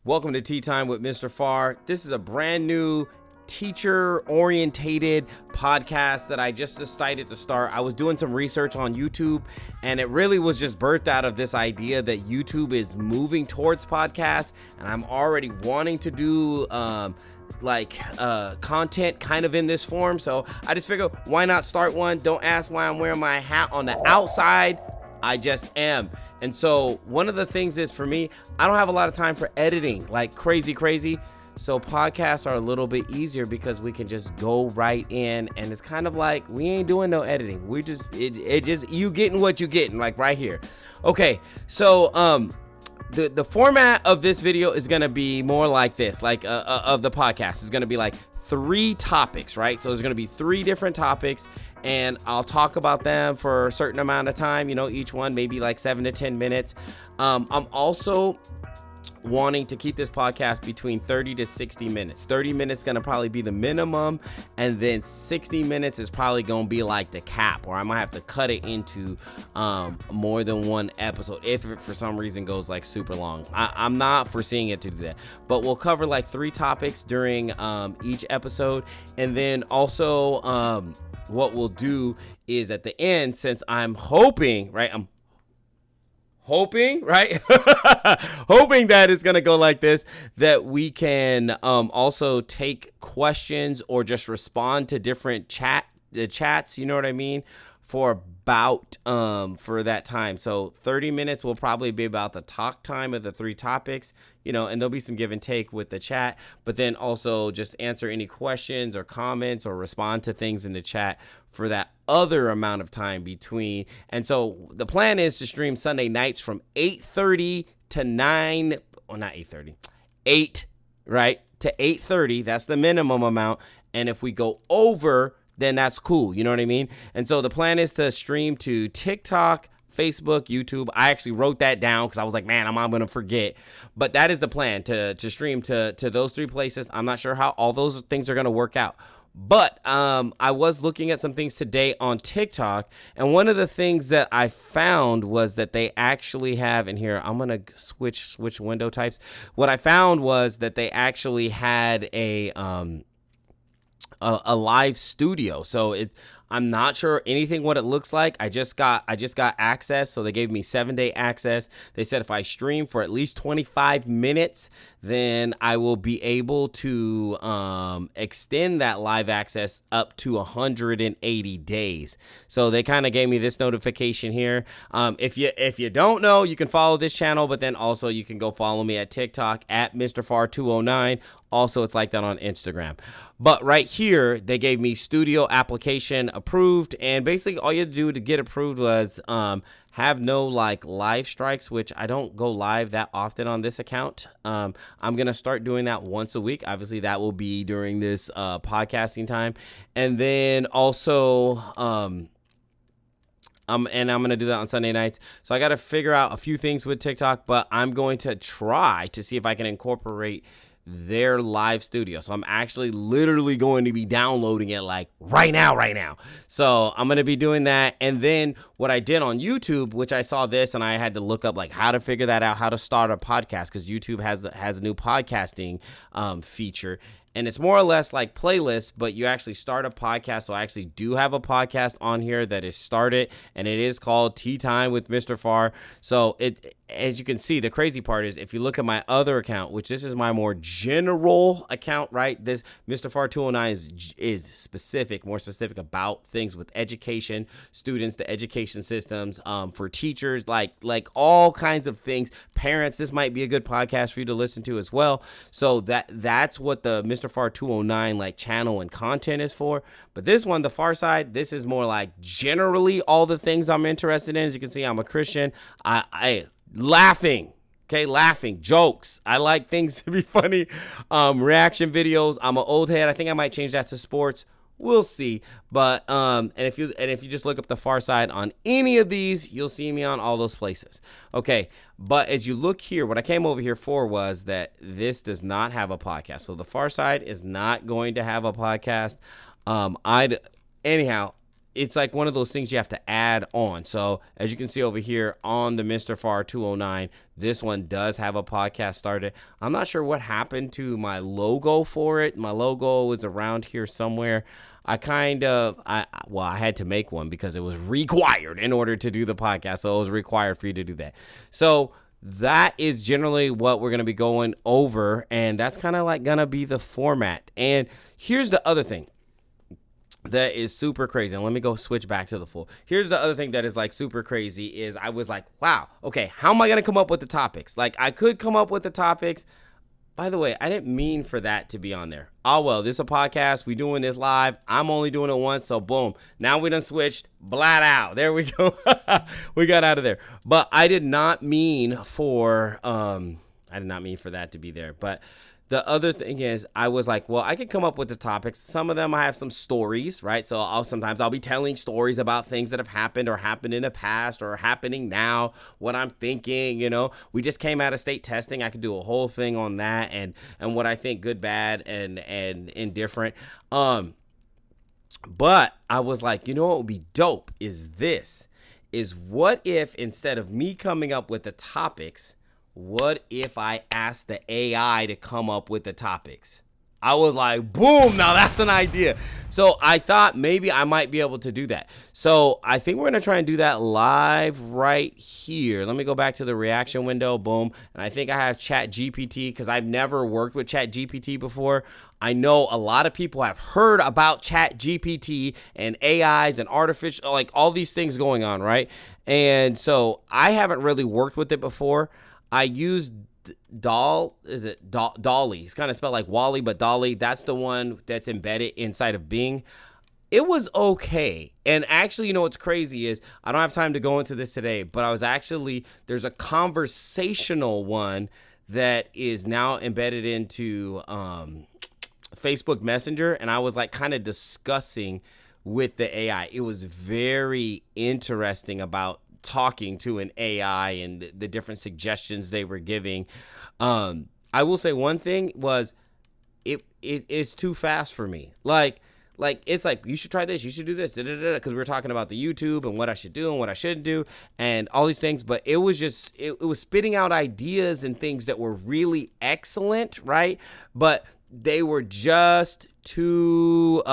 Welcome to TeaTime with MrFarr. This is a brand new teacher-orientated podcast that I just decided to start. I was doing some research on YouTube, and it really was just birthed out of this idea that YouTube is moving towards podcasts, and I'm already wanting to do content kind of in this form. So I just figured, why not start one? Don't ask why I'm wearing my hat on the outside. I just am. And so one of the things is, for me, I don't have a lot of time for editing like crazy. So podcasts are a little bit easier because we can just go right in, and it's kind of like we ain't doing no editing. We just you getting what you getting, like right here. Okay, so the format of this video is gonna be more like this, like of the podcast is gonna be like 3 topics, right? So there's gonna be 3 different topics, and I'll talk about them for a certain amount of time, each one maybe like 7 to 10 minutes. I'm also wanting to keep this podcast between 30 to 60 minutes. 30 minutes going to probably be the minimum, and then 60 minutes is probably going to be like the cap, or I might have to cut it into more than one episode if it for some reason goes like super long. I'm not foreseeing it to do that, but we'll cover like 3 topics during each episode. And then also what we'll do is at the end, since I'm hoping, right, hoping that it's gonna go like this, that we can also take questions or just respond to different chats, you know what I mean, for that time. So 30 minutes will probably be about the talk time of the 3 topics, and there'll be some give and take with the chat, but then also just answer any questions or comments or respond to things in the chat for that other amount of time between. And so the plan is to stream Sunday nights from 8:30 to 9, well, not 8:30, 8, right, to 8:30. That's the minimum amount. And if we go over, then that's cool. You know what I mean? And so the plan is to stream to TikTok, Facebook, YouTube. I actually wrote that down because I was like, man, I'm going to forget. But that is the plan, to stream to those 3 places. I'm not sure how all those things are going to work out. But I was looking at some things today on TikTok, and one of the things that I found was that they actually have in here. I'm going to switch window types. What I found was that they actually had a live studio. So I'm not sure anything what it looks like. I just got access, so they gave me 7-day access. They said if I stream for at least 25 minutes, then I will be able to extend that live access up to 180 days. So they kind of gave me this notification here. If you don't know, you can follow this channel, but then also you can go follow me at TikTok at MrFarr209. Also, it's like that on Instagram. But right here, they gave me studio application approved, and basically all you had to do to get approved was have no like live strikes, which I don't go live that often on this account. I'm gonna start doing that once a week. Obviously, that will be during this podcasting time, and then also and I'm going to do that on Sunday nights. So I got to figure out a few things with TikTok, but I'm going to try to see if I can incorporate their live studio. So I'm actually literally going to be downloading it like right now. So I'm going to be doing that. And then what I did on YouTube, which I saw this and I had to look up like how to figure that out, how to start a podcast, because YouTube has a new podcasting feature. And it's more or less like playlists, but you actually start a podcast. So I actually do have a podcast on here that is started, and it is called TeaTime with MrFarr. So as you can see, the crazy part is if you look at my other account, which this is my more general account, right? This MrFarr209 is more specific about things with education, students, the education systems, for teachers, like all kinds of things. Parents, this might be a good podcast for you to listen to as well. So that's what the MrFarr209 like channel and content is for. But this one, the Far Side, this is more like generally all the things I'm interested in. As you can see, I'm a Christian. I laughing jokes. I like things to be funny. Reaction videos. I'm an old head. I think I might change that to sports. We'll see. But and if you just look up the Far Side on any of these, you'll see me on all those places. Okay. But as you look here, what I came over here for was that this does not have a podcast. So the Far Side is not going to have a podcast. Anyhow, it's like one of those things you have to add on. So as you can see over here on the MrFarr 209, this one does have a podcast started. I'm not sure what happened to my logo for it. My logo was around here somewhere. I had to make one because it was required in order to do the podcast. So it was required for you to do that. So that is generally what we're going to be going over. And that's kind of like going to be the format. And here's the other thing that is super crazy. And let me go switch back to the full. Here's the other thing that is like super crazy is I was like, wow, okay, how am I going to come up with the topics? Like I could come up with the topics. By the way, I didn't mean for that to be on there. Oh, well, this is a podcast. We doing this live. I'm only doing it once. So boom. Now we done switched. Blat out. There we go. We got out of there. But I did not mean for that to be there. But the other thing is I was like, well, I could come up with the topics. Some of them I have some stories, right? So sometimes I'll be telling stories about things that have happened or happened in the past or happening now, what I'm thinking, We just came out of state testing. I could do a whole thing on that and what I think good, bad, and indifferent. But I was like, what would be dope is what if instead of me coming up with the topics, what if I asked the AI to come up with the topics? I was like, boom, now that's an idea. So I thought maybe I might be able to do that. So I think we're going to try and do that live right here. Let me go back to the reaction window. Boom. And I think I have ChatGPT because I've never worked with ChatGPT before. I know a lot of people have heard about ChatGPT and AIs and artificial, like all these things going on, right? And so I haven't really worked with it before. I used Dolly? It's kind of spelled like Wally, but Dolly. That's the one that's embedded inside of Bing. It was okay. And actually, what's crazy is I don't have time to go into this today, but there's a conversational one that is now embedded into Facebook Messenger. And I was like kind of discussing with the AI. It was very interesting about talking to an AI and the different suggestions they were giving. I will say one thing was it's too fast for me. Like it's like, you should try this, you should do this, because we were talking about the YouTube and what I should do and what I shouldn't do and all these things. But it was just, it was spitting out ideas and things that were really excellent, right? But they were just too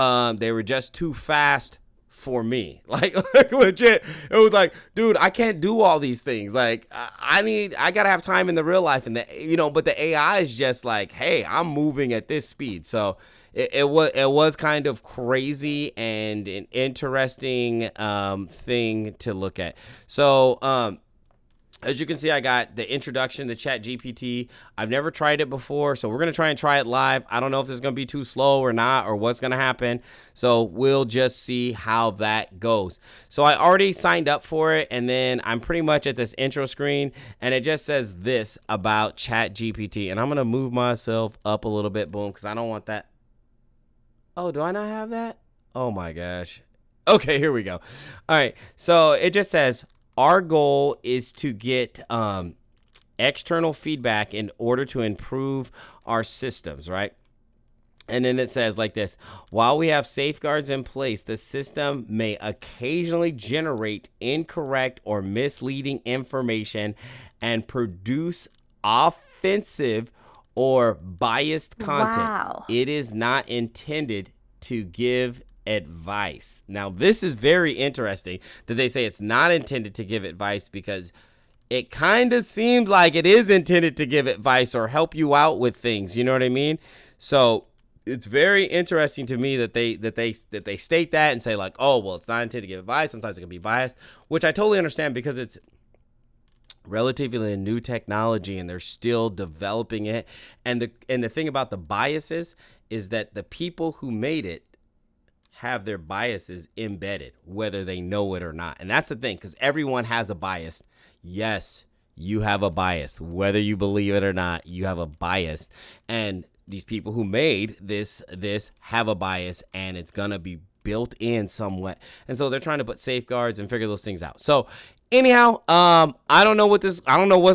fast for me. Like legit, it was like, dude, I can't do all these things. Like I gotta have time in the real life, and but the AI is just like, hey, I'm moving at this speed. So it was kind of crazy and an interesting thing to look at. So as you can see, I got the introduction to ChatGPT. I've never tried it before, so we're going to try it live. I don't know if it's going to be too slow or not, or what's going to happen. So we'll just see how that goes. So I already signed up for it, and then I'm pretty much at this intro screen, and it just says this about ChatGPT. And I'm going to move myself up a little bit, boom, because I don't want that. Oh, do I not have that? Oh, my gosh. Okay, here we go. All right, so it just says, our goal is to get external feedback in order to improve our systems, right? And then it says like this: while we have safeguards in place, the system may occasionally generate incorrect or misleading information and produce offensive or biased content. Wow. It is not intended to give advice. Now, this is very interesting that they say it's not intended to give advice, because it kind of seems like it is intended to give advice or help you out with things. You know what I mean? So it's very interesting to me that they state that and say like, oh, well, it's not intended to give advice. Sometimes it can be biased, which I totally understand because it's relatively a new technology and they're still developing it. And the thing about the biases is that the people who made it have their biases embedded, whether they know it or not. And that's the thing, because everyone has a bias. Yes, you have a bias. Whether you believe it or not, you have a bias. And these people who made this have a bias, and it's going to be built in somewhat. And so they're trying to put safeguards and figure those things out. So Anyhow, I don't know what's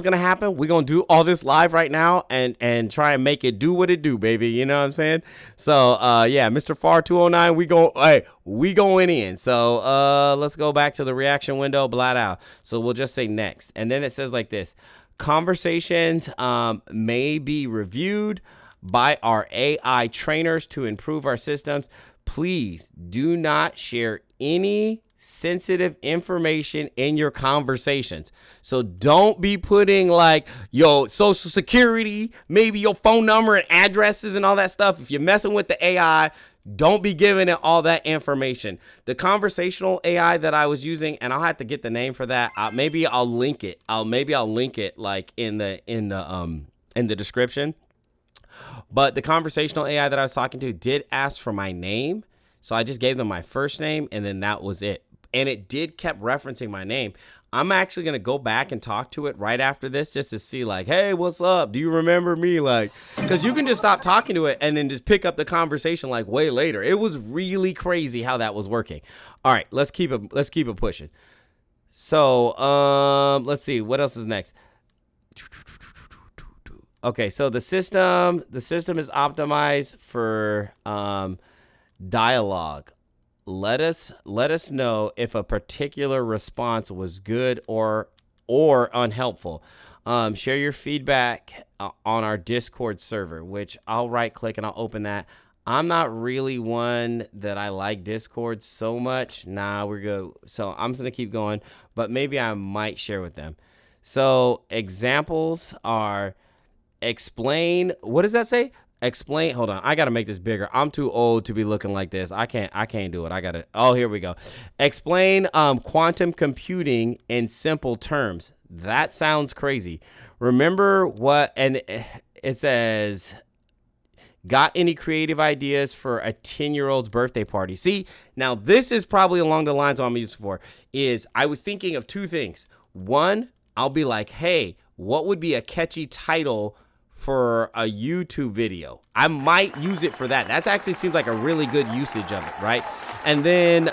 gonna happen. We're gonna do all this live right now and try and make it do what it do, baby. You know what I'm saying? So yeah, MrFarr 209, we going in. So let's go back to the reaction window, blat out. So we'll just say next. And then it says like this: conversations may be reviewed by our AI trainers to improve our systems. Please do not share any sensitive information in your conversations. So don't be putting like your social security, maybe your phone number and addresses and all that stuff. If you're messing with the AI, don't be giving it all that information. The conversational AI that I was using, and I'll have to get the name for that. Maybe I'll link it. I'll link it like in the description. But the conversational AI that I was talking to did ask for my name. So I just gave them my first name and then that was it. And it did kept referencing my name. I'm actually going to go back and talk to it right after this just to see like, hey, what's up? Do you remember me? Like, because you can just stop talking to it and then just pick up the conversation like way later. It was really crazy how that was working. All right, let's keep it pushing. So let's see. What else is next? Okay, so the system is optimized for dialogue. Let us know if a particular response was good or unhelpful. Share your feedback on our Discord server, which I'll right click and I'll open that. I'm not really one that I like Discord so much. Nah, we're good. So I'm just gonna keep going, but maybe I might share with them. So examples are explain. What does that say? Explain. Hold on. I got to make this bigger. I'm too old to be looking like this. I can't do it. I got to. Oh, here we go. Explain quantum computing in simple terms. That sounds crazy. Remember what? And it says, got any creative ideas for a 10-year-old's birthday party? See, now this is probably along the lines I'm used for. Is I was thinking of two things. One, I'll be like, hey, what would be a catchy title for a YouTube video? I might use it for that. That actually seems like a really good usage of it, right? And then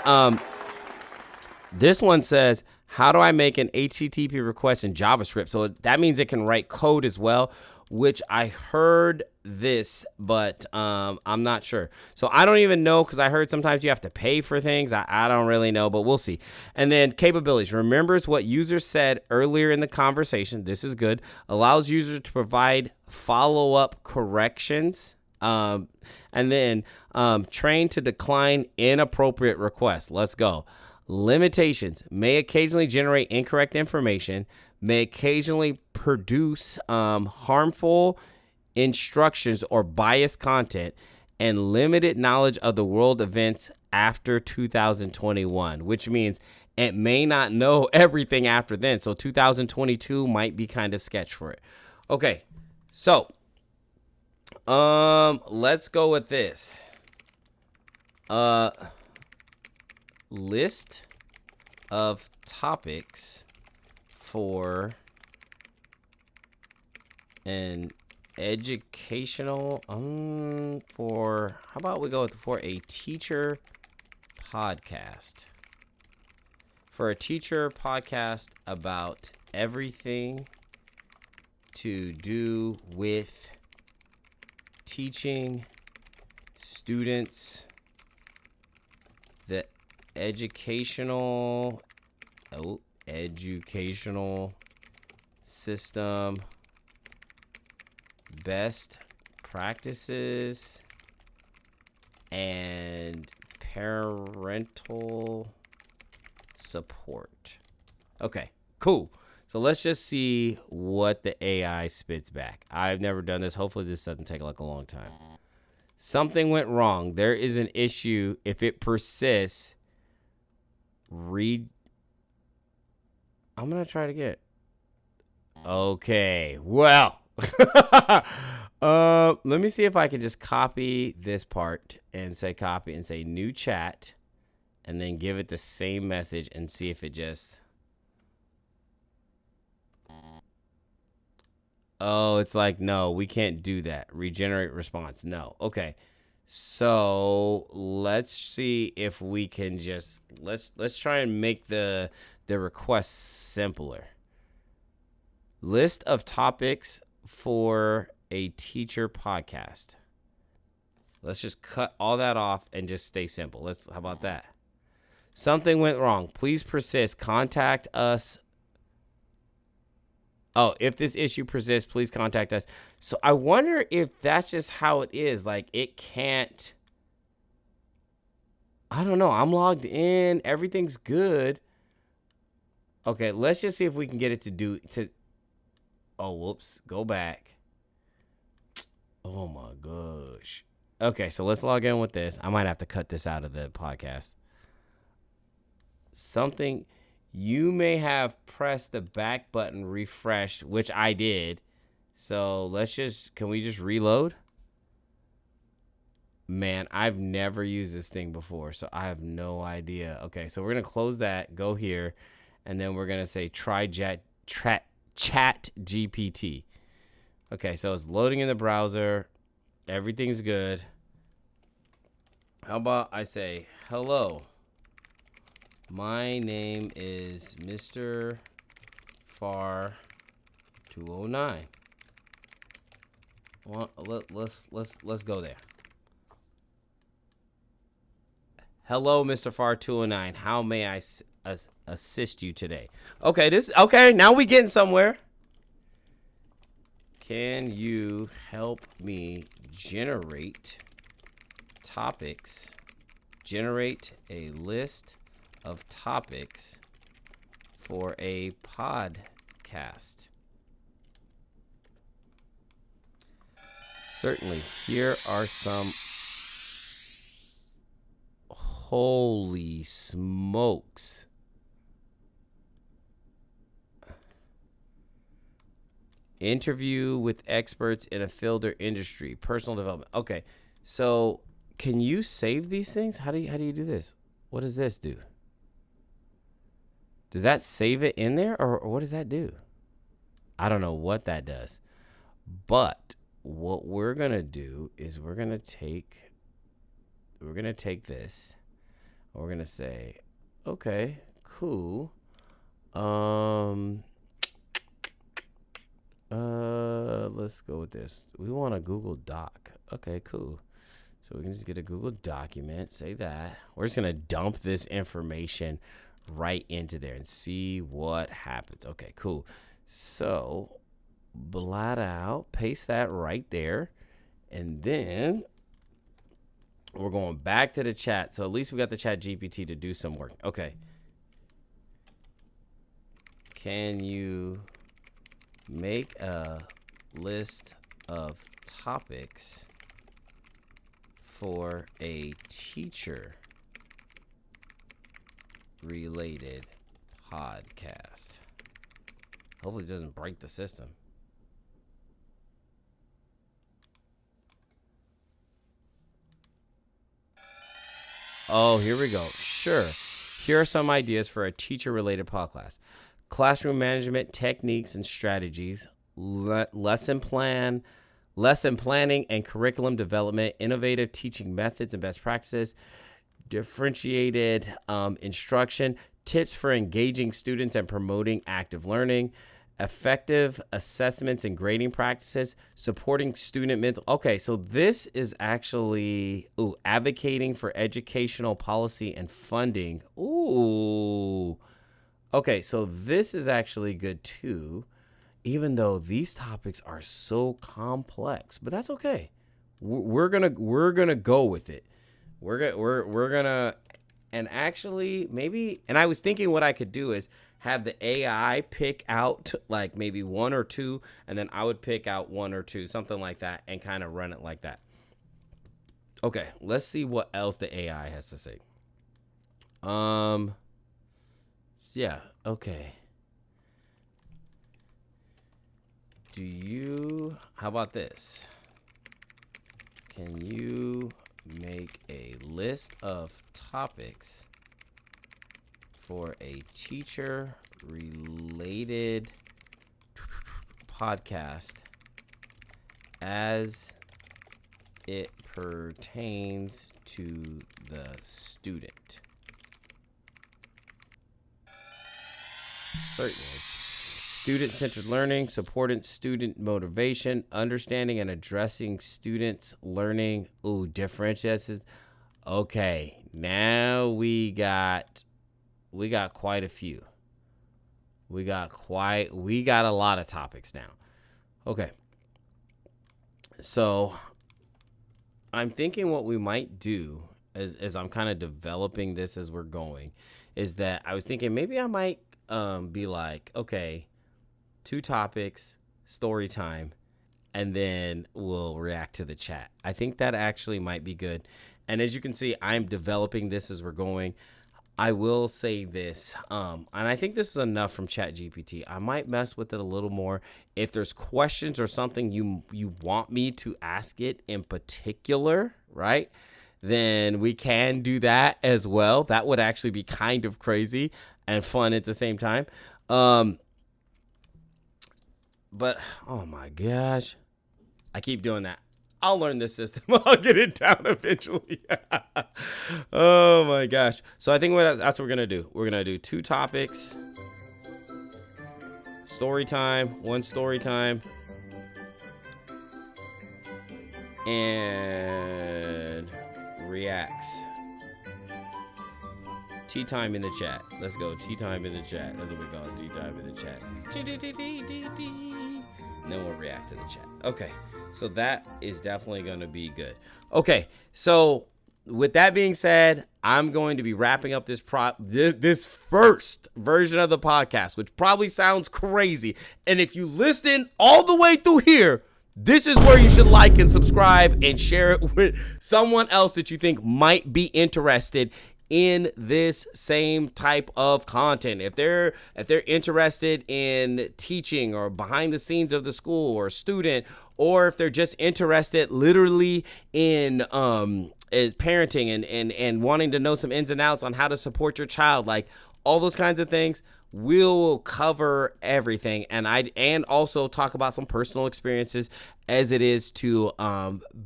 this one says, how do I make an HTTP request in JavaScript? So that means it can write code as well, which I heard this, but I'm not sure. So I don't even know, because I heard sometimes you have to pay for things. I don't really know, but we'll see. And then capabilities. Remembers what users said earlier in the conversation. This is good. Allows users to provide follow-up corrections. And then train to decline inappropriate requests. Let's go. Limitations. May occasionally generate incorrect information. May occasionally produce harmful instructions or biased content, and limited knowledge of the world events after 2021, which means it may not know everything after then. So 2022 might be kind of sketch for it. Okay, so let's go with this. List of topics for an educational for how about we go with for a teacher podcast about everything to do with teaching students the educational system, best practices, and parental support. Okay, cool. So let's just see what the AI spits back. I've never done this. Hopefully this doesn't take like a long time. Something went wrong. There is an issue. If it persists, I'm going to try it again. Okay, well, let me see if I can just copy this part and say copy and say new chat and then give it the same message and see if it just. Oh, it's like, no, we can't do that. Regenerate response. No. Okay. So let's see if we can just let's try and make the request simpler. List of topics for a teacher podcast. Let's just cut all that off and just stay simple. How about that? Something went wrong. Please persist. Contact us. Oh, if this issue persists, please contact us. So I wonder if that's just how it is. Like, it can't. I don't know. I'm logged in. Everything's good. Okay, let's just see if we can get it to. Oh, whoops. Go back. Oh, my gosh. Okay, so let's log in with this. I might have to cut this out of the podcast. Something. You may have pressed the back button, refreshed, which I did. So can we just reload? Man, I've never used this thing before, so I have no idea. Okay, so we're going to close that, go here, and then we're going to say try chat GPT. Okay, so it's loading in the browser. Everything's good. How about I say, hello. My name is MrFarr 209. Well, let's go there. Hello, MrFarr 209. How may I assist you today? Okay, now we getting somewhere. Can you help me generate topics? Generate a list of topics for a podcast. Certainly, here are some. Holy smokes. Interview with experts in a field or industry, personal development. Okay, so can you save these things? How do you do this? What does this do? Does that save it in there, or what does that do? I don't know what that does. But what we're going to do is we're going to take this. We're going to say, okay, cool. Let's go with this. We want a Google Doc. Okay, cool. So we can just get a Google document, say that. We're just going to dump this information right into there and see what happens. Okay, cool. So blot out, paste that right there. And then we're going back to the chat. So at least we got the chat GPT to do some work. Okay. Can you make a list of topics for a teacher related podcast? Hopefully it doesn't break the system. Oh, here we go. Sure. Here are some ideas for a teacher related podcast. Classroom management techniques and strategies, lesson planning and curriculum development, innovative teaching methods and best practices, differentiated instruction, tips for engaging students and promoting active learning, effective assessments and grading practices, supporting student mental. Okay, so this is actually advocating for educational policy and funding. Ooh. Okay, so this is actually good too, even though these topics are so complex. But that's okay. We're gonna go with it. We're gonna, and actually maybe. And I was thinking what I could do is have the AI pick out like maybe one or two, and then I would pick out one or two, something like that, and kind of run it like that. Okay, let's see what else the AI has to say. Yeah, okay. How about this? Can you make a list of topics for a teacher related podcast as it pertains to the student. Certainly. Student-centered learning, supporting student motivation, understanding and addressing students' learning. Ooh, differentiates. Okay, now we got quite a few. We got a lot of topics now. Okay. So I'm thinking what we might do as I'm kind of developing this as we're going is that I was thinking maybe I might be like, okay, 2 topics, story time, and then we'll react to the chat. I think that actually might be good. And as you can see, I'm developing this as we're going. I will say this, and I think this is enough from ChatGPT. I might mess with it a little more. If there's questions or something you want me to ask it in particular, right, then we can do that as well. That would actually be kind of crazy and fun at the same time. But, oh my gosh, I keep doing that. I'll learn this system. I'll get it down eventually. Oh my gosh. So I think that's what we're going to do. We're going to do 2 topics. Story time, 1 story time. And reacts. TeaTime in the chat. Let's go. TeaTime in the chat. That's what we call it. TeaTime in the chat. And then we'll react to the chat. Okay. So that is definitely going to be good. Okay. So with that being said, I'm going to be wrapping up this first version of the podcast, which probably sounds crazy. And if you listen all the way through here, this is where you should like and subscribe and share it with someone else that you think might be interested in this same type of content. If they're interested in teaching or behind the scenes of the school or student, or if they're just interested literally in parenting and wanting to know some ins and outs on how to support your child, like all those kinds of things, we'll cover everything. And also talk about some personal experiences as it is to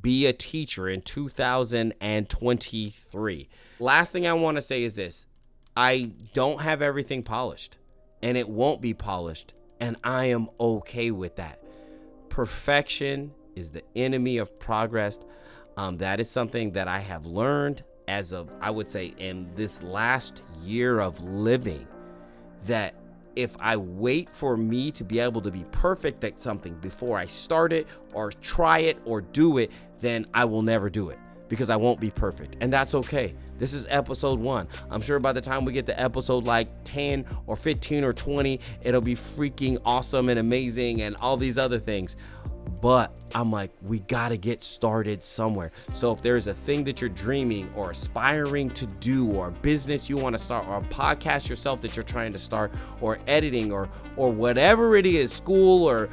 be a teacher in 2023. Last thing I want to say is this. I don't have everything polished, and it won't be polished, and I am okay with that. Perfection is the enemy of progress. That is something that I have learned as of, I would say, in this last year of living, that if I wait for me to be able to be perfect at something before I start it or try it or do it, then I will never do it because I won't be perfect. And that's okay. This is episode 1. I'm sure by the time we get to episode like 10 or 15 or 20, it'll be freaking awesome and amazing and all these other things. But I'm like, we got to get started somewhere. So if there's a thing that you're dreaming or aspiring to do, or a business you want to start, or a podcast yourself that you're trying to start, or editing, or whatever it is, school or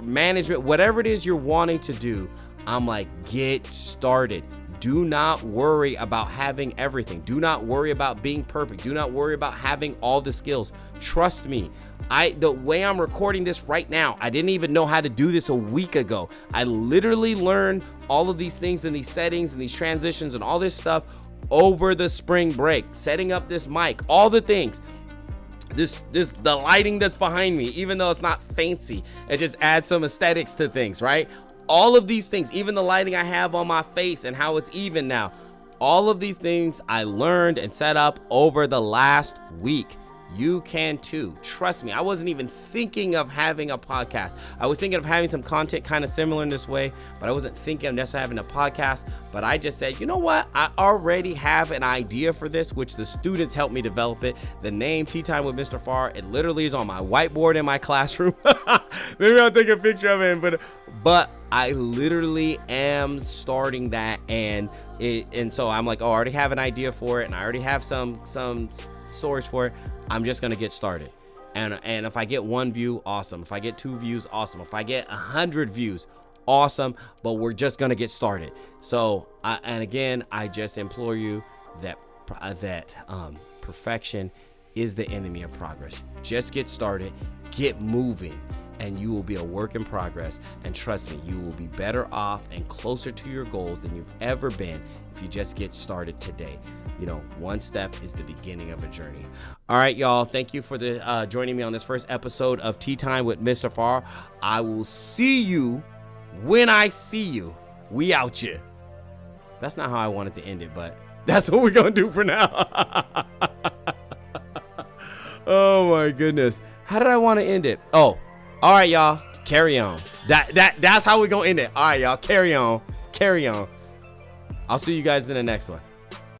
management, whatever it is you're wanting to do, I'm like, get started. Do not worry about having everything. Do not worry about being perfect. Do not worry about having all the skills. Trust me. The way I'm recording this right now, I didn't even know how to do this a week ago. I literally learned all of these things and these settings and these transitions and all this stuff over the spring break. Setting up this mic, all the things. The lighting that's behind me, even though it's not fancy, it just adds some aesthetics to things, right? All of these things, even the lighting I have on my face and how it's even now, all of these things I learned and set up over the last week. You can too. Trust me. I wasn't even thinking of having a podcast. I was thinking of having some content kind of similar in this way, but I wasn't thinking of necessarily having a podcast. But I just said, you know what? I already have an idea for this, which the students helped me develop it. The name TeaTime with MrFarr, it literally is on my whiteboard in my classroom. Maybe I'll take a picture of it, but I literally am starting that, and so I'm like, oh, I already have an idea for it, and I already have some stories for it. I'm just gonna get started, and if I get 1 view, awesome. If I get 2 views, awesome. If I get 100 views, awesome. But we're just gonna get started. So and again, I just implore you that perfection is the enemy of progress. Just get started, get moving, and you will be a work in progress. And trust me, you will be better off and closer to your goals than you've ever been if you just get started today. You know, one step is the beginning of a journey. All right, y'all. Thank you for joining me on this first episode of Tea Time with MrFarr. I will see you when I see you. We out here. That's not how I wanted to end it, but that's what we're going to do for now. Oh, my goodness. How did I want to end it? Oh, all right, y'all. Carry on. That's how we're going to end it. All right, y'all. Carry on. Carry on. I'll see you guys in the next one.